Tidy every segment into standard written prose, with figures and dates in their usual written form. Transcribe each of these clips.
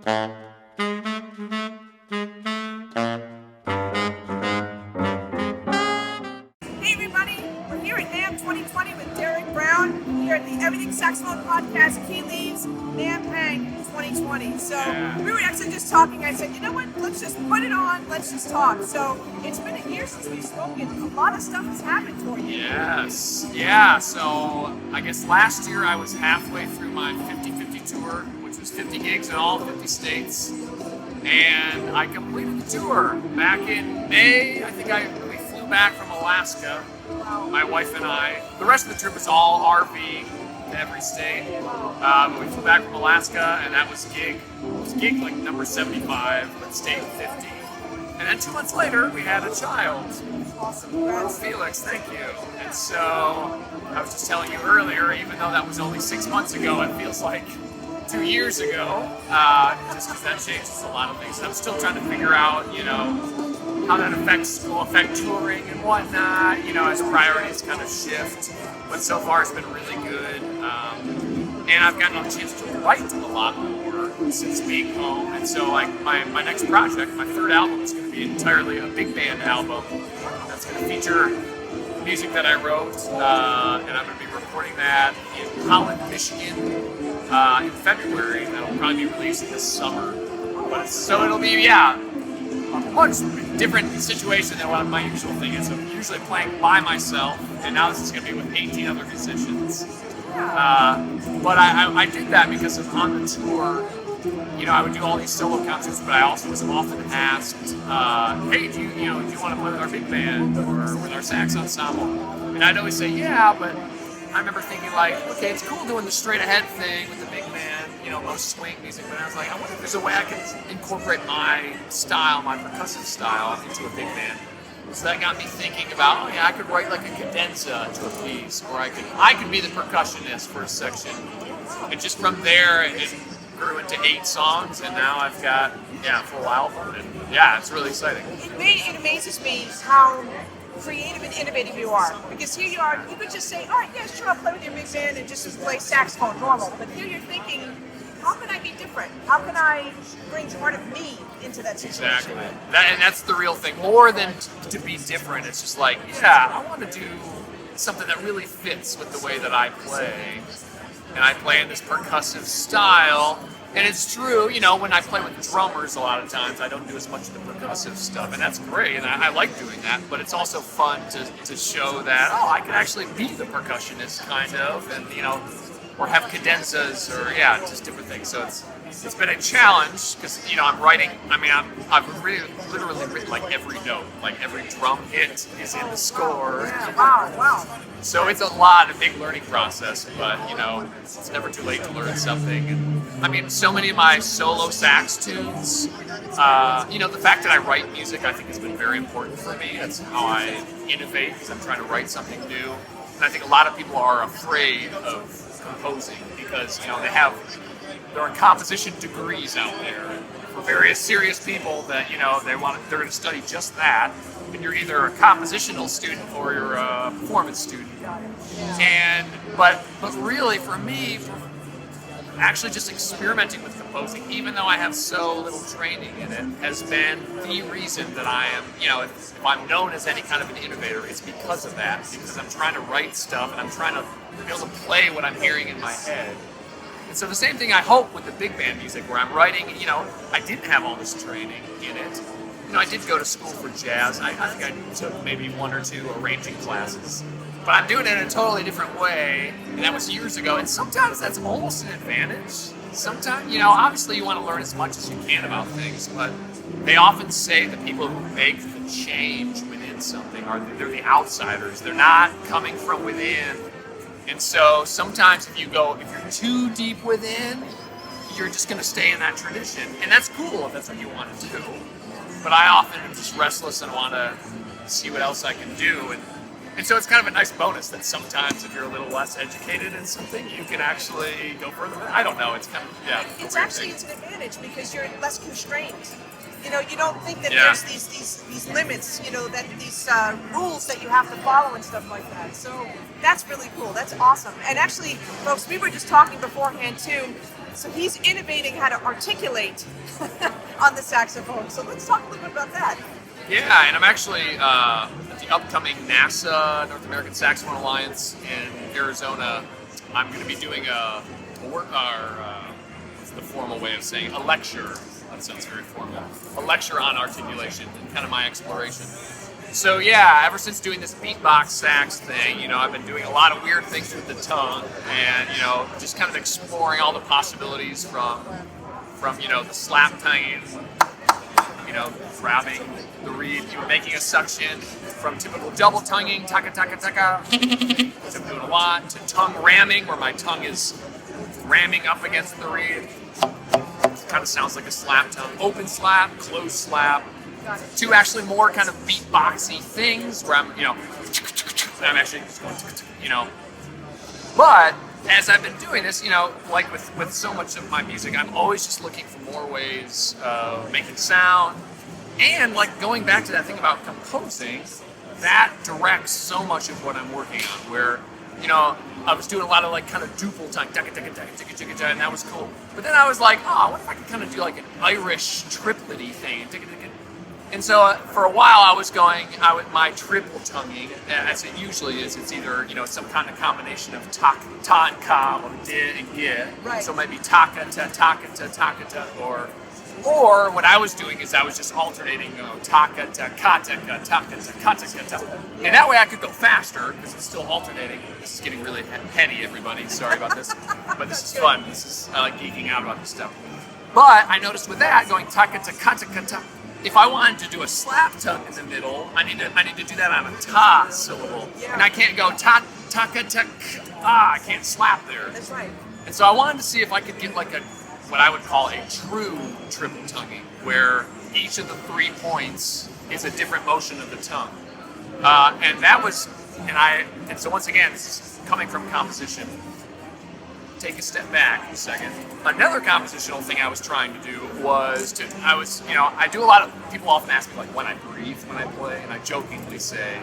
Hey everybody, we're here at NAMM 2020 with Derek Brown here at the Everything Saxophone Podcast, Key Leaves, NAMM Hang 2020. So we were actually just talking. I said, you know what, let's just put it on, let's just talk. So it's been a year since we've spoken. A lot of stuff has happened for you. Yes, yeah, so I guess last year I was halfway through my 50-50 tour, which was 50 gigs in all 50 states. And I completed the tour back in May. I think we flew back from Alaska, my wife and I. The rest of the trip was all RV to every state. But we flew back from Alaska, and that was gig like number 75, but state 50. And then 2 months later, we had a child. Awesome. Felix, thank you. And so I was just telling you earlier, even though that was only 6 months ago, it feels like 2 years ago, just because that changes a lot of things. And I'm still trying to figure out, how that will affect touring and whatnot, as priorities kind of shift. But so far it's been really good. And I've gotten a chance to write a lot more since being home. And so like my next project, my third album, is going to be entirely a big band album. That's going to feature music that I wrote, and I'm going to be recording that in Holland, Michigan, in February. That'll probably be released this summer. So it'll be, a much different situation than what my usual thing is. I'm usually playing by myself, and now this is going to be with 18 other musicians. But I did that because on the tour, I would do all these solo concerts, but I also was often asked, hey, do you want to play with our big band or with our sax ensemble? And I'd always say, yeah, but I remember thinking like, okay, it's cool doing the straight ahead thing with the big band, most swing music, but I was like, I wonder if there's a way I can incorporate my style, my percussive style into a big band. So that got me thinking about, I could write like a cadenza to a piece, or I could be the percussionist for a section. And just from there, it grew into 8 songs, and now I've got, a full album, and it's really exciting. It amazes me how creative and innovative you are, because here you are, you could just say, all right, yeah, sure, I'll play with your big band and just play saxophone normal, but here you're thinking, how can I be different? How can I bring part of me into that situation? Exactly. And that's the real thing. More than to be different, it's just like, I want to do something that really fits with the way that I play. And I play in this percussive style. And it's true, when I play with drummers a lot of times, I don't do as much of the percussive stuff. And that's great, and I like doing that. But it's also fun to show that, I can actually be the percussionist, kind of, and, or have cadenzas, or just different things. So it's been a challenge because I'm writing. I've literally written like every note, like every drum hit is in the score. Yeah, wow. So it's a big learning process, but it's never too late to learn something. And, so many of my solo sax tunes, the fact that I write music, I think has been very important for me. That's how I innovate, because I'm trying to write something new. And I think a lot of people are afraid of composing because there are composition degrees out there for various serious people that they're going to study just that, and you're either a compositional student or you're a performance student. But really for me, actually just experimenting with composing, even though I have so little training in it, has been the reason that I am, if I'm known as any kind of an innovator, it's because of that, because I'm trying to write stuff and I'm trying to be able to play what I'm hearing in my head. And so the same thing I hope with the big band music, where I'm writing, I didn't have all this training in it. I did go to school for jazz. I think I took maybe 1 or 2 arranging classes. But I'm doing it in a totally different way, and that was years ago. And sometimes that's almost an advantage. Sometimes, obviously you want to learn as much as you can about things, but they often say the people who make the change within something they're the outsiders. They're not coming from within. And so sometimes if you're too deep within, you're just going to stay in that tradition. And that's cool if that's what you want to do. But I often am just restless and want to see what else I can do. And so it's kind of a nice bonus that sometimes if you're a little less educated in something, you can actually go further. I don't know. It's kind of, It's an advantage because you're less constrained. You don't think that there's these limits, that these rules that you have to follow and stuff like that. So that's really cool. That's awesome. And actually, folks, we were just talking beforehand too. So he's innovating how to articulate on the saxophone. So let's talk a little bit about that. Yeah, and I'm actually at the upcoming NASA North American Saxophone Alliance in Arizona. I'm going to be doing what's the formal way of saying a lecture? That sounds very formal. A lecture on articulation and kind of my exploration. So yeah, ever since doing this beatbox sax thing, I've been doing a lot of weird things with the tongue, and just kind of exploring all the possibilities from the slap tonguing, grabbing the reed, making a suction, from typical double tonguing, taka taka taka, which I'm doing a lot, to tongue ramming, where my tongue is ramming up against the reed. It kind of sounds like a slap tongue. Open slap, closed slap. To actually more kind of beatboxy things where I'm actually just going, But as I've been doing this, like with so much of my music, I'm always just looking for more ways of making sound. And like going back to that thing about composing, that directs so much of what I'm working on, where, I was doing a lot of like kind of duple tongue, and that was cool. But then I was like, what if I could kind of do like an Irish triplety thing? And so for a while I was going my triple tonguing, as it usually is. It's either, some kind of combination of ta and ka, or di and gi. Right. So maybe taka ta, or what I was doing is I was just alternating, taka ta, ka ta, taka ta, ka ta. And that way I could go faster, because it's still alternating. This is getting really heady, everybody. Sorry about this. But this is fun. I like geeking out about this stuff. But I noticed with that, going taka ta, ka ta, if I wanted to do a slap tongue in the middle, I need to do that on a ta syllable. Yeah. And I can't go ta ta I can't slap there. That's right. And so I wanted to see if I could get like what I would call a true triple tonguing, where each of the 3 points is a different motion of the tongue. And so once again, this is coming from composition. Take a step back a second. Another compositional thing I was trying to do was I do a lot of, people often ask me like when I breathe when I play, and I jokingly say,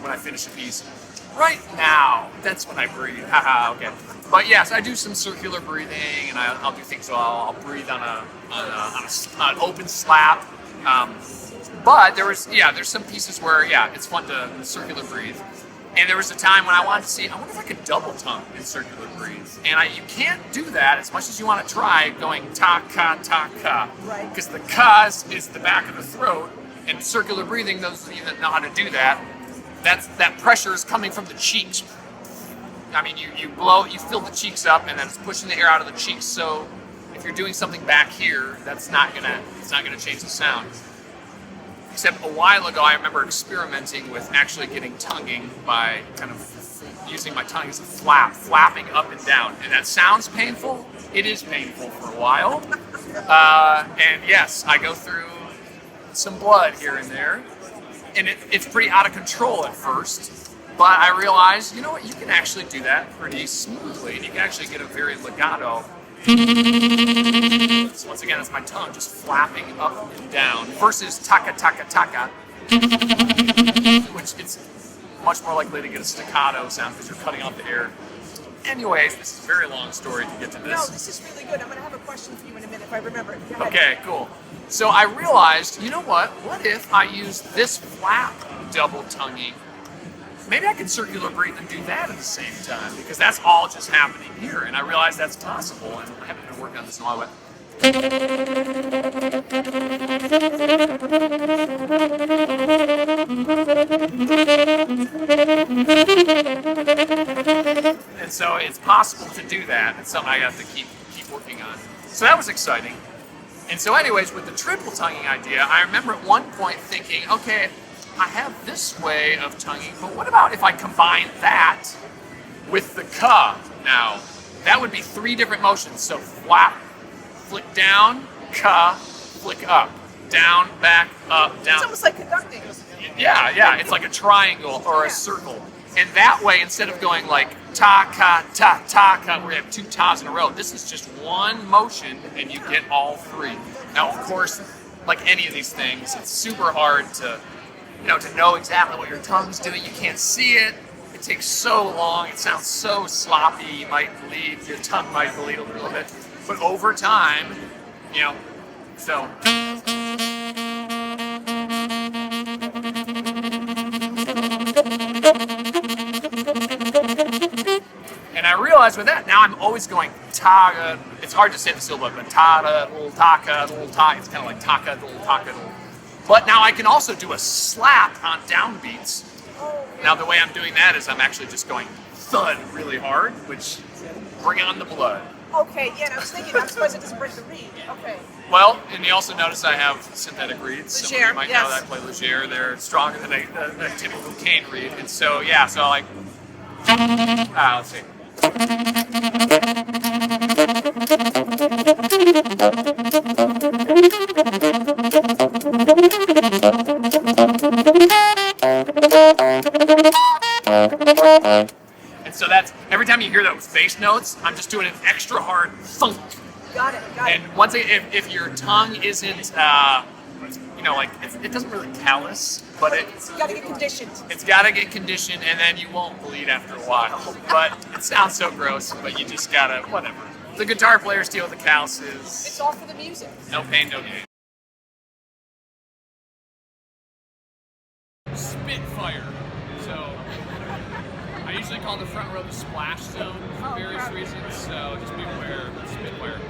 when I finish a piece, right now, that's when I breathe, haha, okay. But yes, I do some circular breathing, and I'll do things, so I'll breathe on an open slap. But there's some pieces where, it's fun to circular breathe. And there was a time when I wanted to see, I wonder if I could double tongue in circular breathe. And you can't do that as much as you want to try going ta ka. Right. Because the ka is the back of the throat, and circular breathing, those of you that know how to do that, that pressure is coming from the cheeks. I mean, you fill the cheeks up, and then it's pushing the air out of the cheeks. So if you're doing something back here, it's not gonna change the sound. Except a while ago, I remember experimenting with actually getting tonguing by kind of using my tongue as a flapping up and down. And that sounds painful. It is painful for a while. And yes, I go through some blood here and there. And it's pretty out of control at first. But I realized, you know what, you can actually do that pretty smoothly. And you can actually get a very legato. So once again, it's my tongue just flapping up and down versus taka, which it's much more likely to get a staccato sound because you're cutting off the air. Anyways, this is a very long story to get to this. No, this is really good. I'm going to have a question for you in a minute if I remember it. Go ahead. Okay, cool. So I realized, you know what? What if I use this flap double tonguing? Maybe I could circular breathe and do that at the same time, because that's all just happening here. And I realized that's possible, and I haven't been working on this in a while. And so it's possible to do that. It's something I have to keep working on. So that was exciting. And so anyways, with the triple tonguing idea, I remember at one point thinking, okay, I have this way of tonguing, but what about if I combine that with the ka now? That would be 3 different motions. So flap, flick down, ka, flick up, down, back, up, down. It's almost like conducting. Yeah, it's like a triangle or a circle. And that way, instead of going like ta, ka, where you have 2 tas in a row, this is just one motion and you get all 3. Now, of course, like any of these things, it's super hard to know exactly what your tongue's doing. You can't see it. It takes so long. It sounds so sloppy. You might bleed. Your tongue might bleed a little bit. But over time, you know, so. And I realized with that, now I'm always going ta. It's hard to say the syllable, but ta, taka, ta. It's kind of like taka, taka. But now I can also do a slap on downbeats. Now the way I'm doing that is I'm actually just going thud really hard, which bring on the blood. Okay, yeah, and I was thinking, I'm surprised it doesn't break the reed. Okay. Well, and you also notice I have synthetic reeds. Some of you might know that I play Leger. They're stronger than a typical cane reed. And so, yeah, so like, let's see. And so that's, every time you hear those bass notes, I'm just doing an extra hard thunk. Got it. And once if your tongue isn't, you know, like it doesn't really callous, but it's got to get conditioned. It's got to get conditioned, and then you won't bleed after a while. But it sounds so gross, but you just gotta, whatever. The guitar players deal with the calluses. It's all for the music. No pain, no gain. Spitfire. So I usually call the front row the splash zone for various reasons. So just be aware of Spitfire.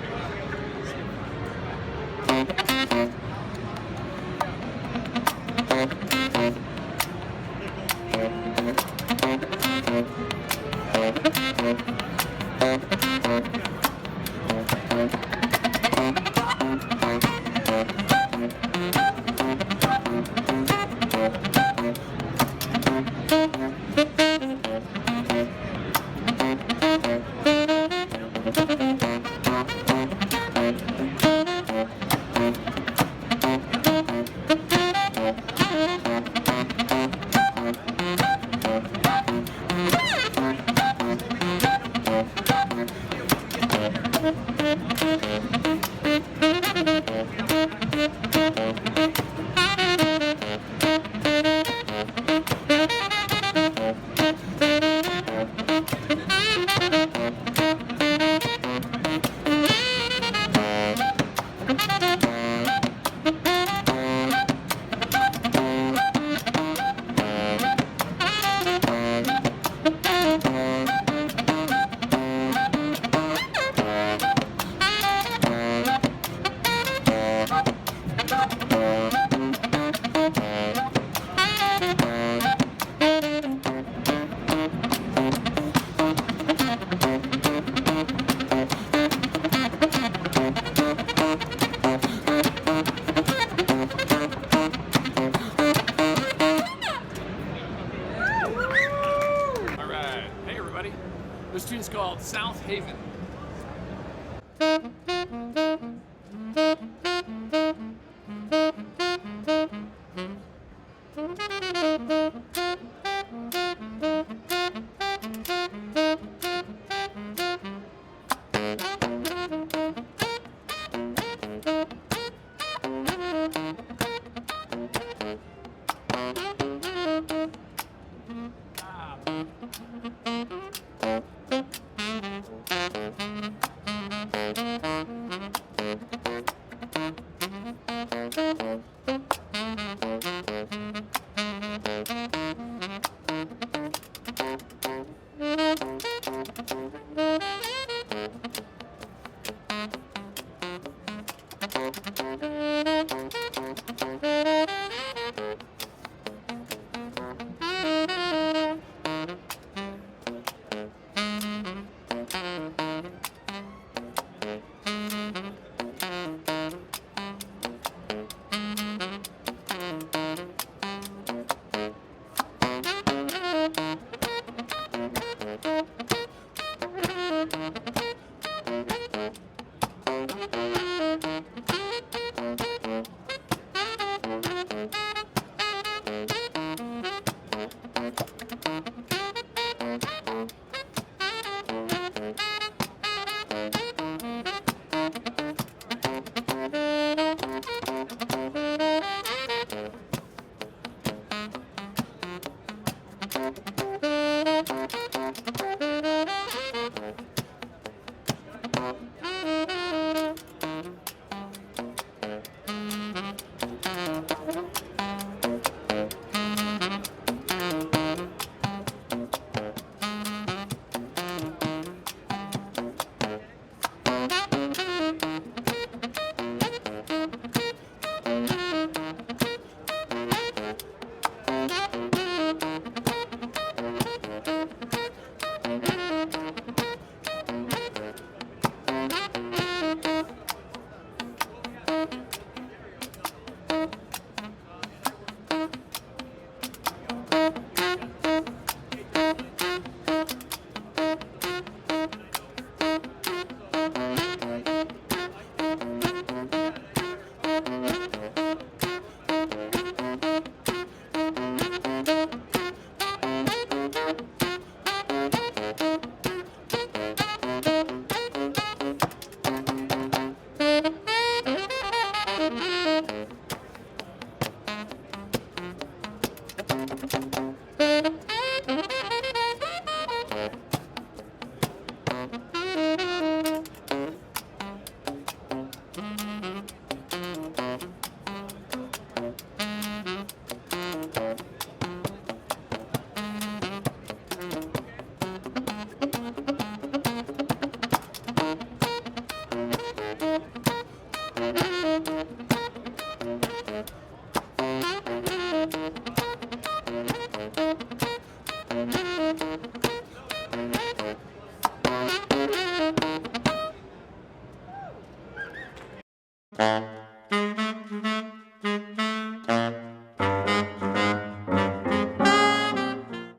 This tune's called South Haven. Bye.